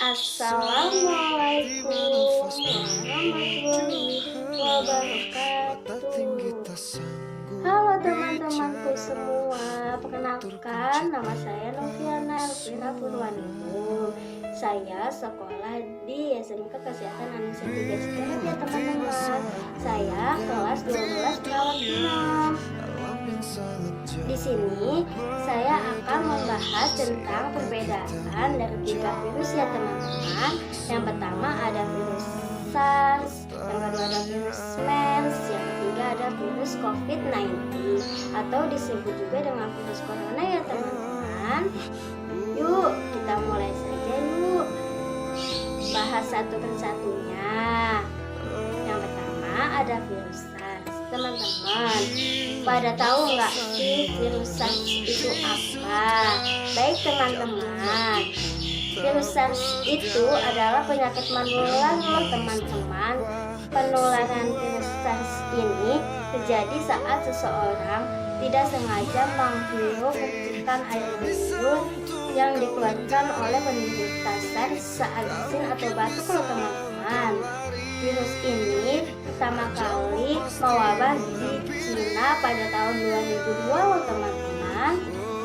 Assalamualaikum warahmatullahi wabarakatuh. Halo teman-temanku semua, perkenalkan nama saya Noviana Elvira Purwaningrum. Saya sekolah di SMK Kesehatan Anissa 3 Sekarang ya teman-teman. Saya kelas 12 perawat inap. Di sini saya akan membahas tentang perbedaan dari 3 virus ya teman-teman. Yang pertama ada virus SARS, yang kedua ada virus MERS, yang ketiga ada virus COVID-19 atau disebut juga dengan virus corona ya teman-teman. Yuk kita mulai saja yuk. Bahas satu persatunya. Yang pertama ada virus SARS. Teman-teman, pada tahu nggak sih virus SARS itu apa? Baik teman-teman, virus SARS itu adalah penyakit menular loh teman-teman. Penularan virus SARS ini terjadi saat seseorang tidak sengaja menghirup percikan air liur yang dikeluarkan oleh penderita SARS saat bersin atau batuk loh teman-teman. Virus ini pertama kali mewabah di Cina pada tahun 2002 loh teman-teman.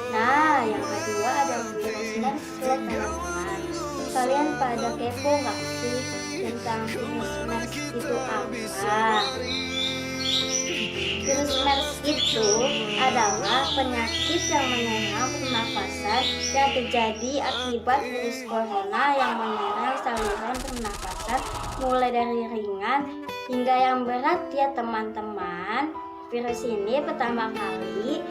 Nah, yang kedua ada virus MERS loh teman-teman. Kalian pada kepo nggak sih tentang virus MERS itu apa? Virus MERS itu adalah penyakit yang menyerang pernafasan yang terjadi akibat virus corona yang menyerang saluran pernafasan mulai dari ringan hingga yang berat ya teman-teman. Virus ini pertama kali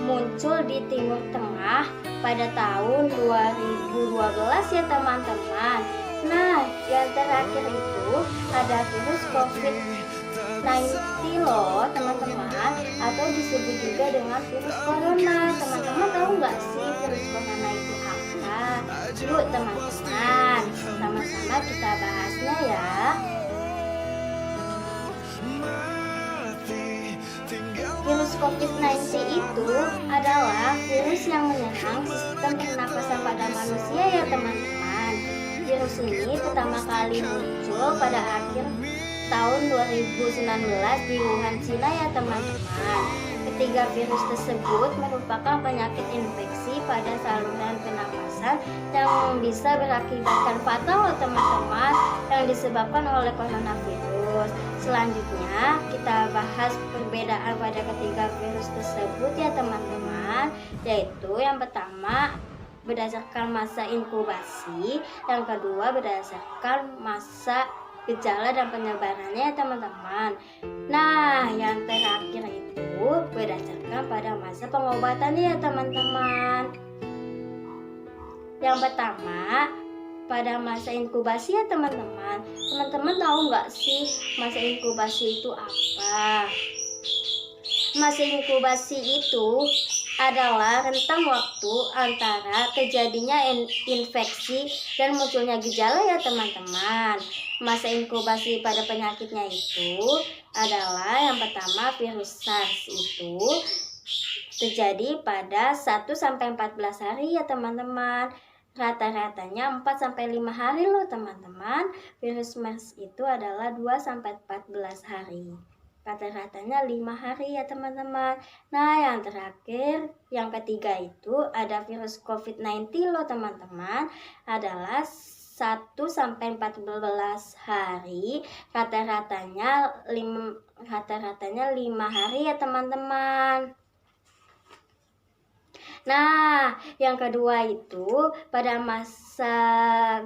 muncul di Timur Tengah pada tahun 2012 ya teman-teman. Nah, yang terakhir itu ada virus COVID-19 loh teman-teman, atau disebut juga dengan virus corona. Teman-teman tahu nggak sih virus corona itu apa? Yuk teman-teman, sama-sama kita bahasnya ya. Virus COVID-19 itu adalah virus yang menyerang sistem pernafasan pada manusia ya teman-teman. Virus ini pertama kali muncul pada akhir tahun 2019 di Wuhan, Cina ya teman-teman. Ketiga virus tersebut merupakan penyakit infeksi pada saluran pernafasan yang bisa berakibatkan fatal loh teman-teman, yang disebabkan oleh coronavirus. Selanjutnya kita bahas perbedaan pada ketiga virus tersebut ya teman-teman, yaitu yang pertama berdasarkan masa inkubasi, yang kedua berdasarkan masa gejala dan penyebarannya ya teman-teman. Nah, yang terakhir itu berdasarkan pada masa pengobatannya ya teman-teman. Yang pertama pada masa inkubasi ya teman-teman. Teman-teman tahu nggak sih masa inkubasi itu apa? Masa inkubasi itu adalah rentang waktu antara terjadinya infeksi dan munculnya gejala ya teman-teman. Masa inkubasi pada penyakitnya itu adalah yang pertama virus SARS itu terjadi pada 1-14 hari ya teman-teman. Rata-ratanya 4-5 hari loh teman-teman. Virus MERS itu adalah 2-14 hari. Rata-ratanya 5 hari ya teman-teman. Nah, yang terakhir, yang ketiga itu ada virus COVID-19 loh teman-teman. Adalah 1-14 hari. Rata-ratanya 5 hari ya teman-teman. Nah, yang kedua itu pada masa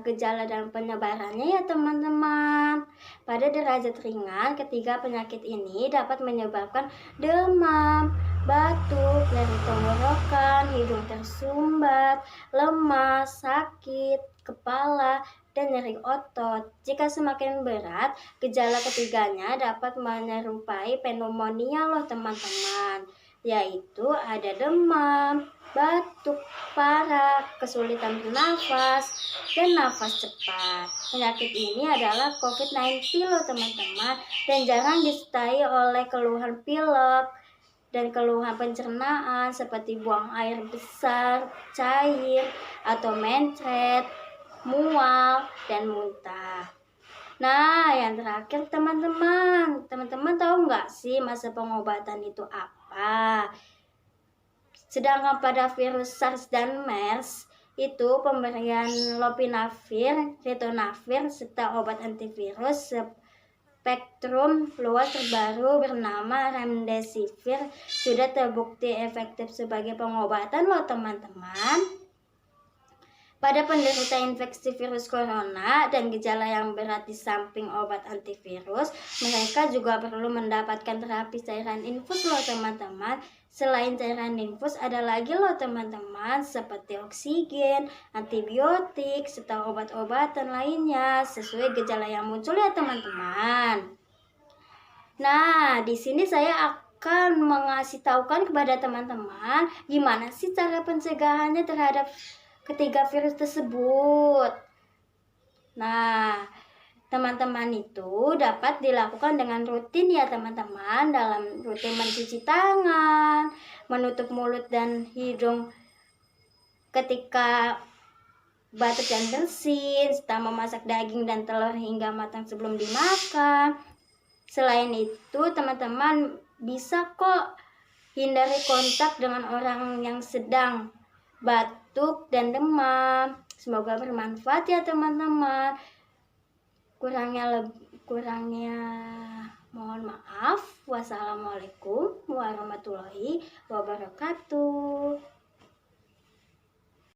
gejala dan penyebarannya ya teman-teman. Pada derajat ringan, ketiga penyakit ini dapat menyebabkan demam, batuk, nyeri tenggorokan, hidung tersumbat, lemas, sakit, kepala, dan nyeri otot. Jika semakin berat, gejala ketiganya dapat menyerupai pneumonia loh teman-teman, yaitu ada demam, batuk parah, kesulitan bernafas, dan nafas cepat. Penyakit ini adalah COVID-19 loh teman-teman, dan jarang disertai oleh keluhan pilek dan keluhan pencernaan seperti buang air besar, cair, atau mencret, mual, dan muntah. Nah, yang terakhir teman-teman tahu nggak sih masa pengobatan itu apa? Sedangkan pada virus SARS dan MERS itu pemberian lopinavir, ritonavir, serta obat antivirus spektrum luas terbaru bernama remdesivir sudah terbukti efektif sebagai pengobatan loh teman-teman. Pada penderita infeksi virus corona dan gejala yang berat di samping obat antivirus, mereka juga perlu mendapatkan terapi cairan infus loh teman-teman. Selain cairan infus ada lagi loh teman-teman seperti oksigen, antibiotik, serta obat-obatan lainnya sesuai gejala yang muncul ya teman-teman. Nah, di sini saya akan mengasih tahukan kepada teman-teman gimana sih cara pencegahannya terhadap ketiga virus tersebut. Nah, teman-teman itu dapat dilakukan dengan rutin ya teman-teman, dalam rutin mencuci tangan, menutup mulut dan hidung ketika batuk dan bersin, serta memasak daging dan telur hingga matang sebelum dimakan. Selain itu, teman-teman bisa kok hindari kontak dengan orang yang sedang batuk dan demam. Semoga bermanfaat ya teman-teman. Kurangnya mohon maaf. Wassalamualaikum warahmatullahi wabarakatuh.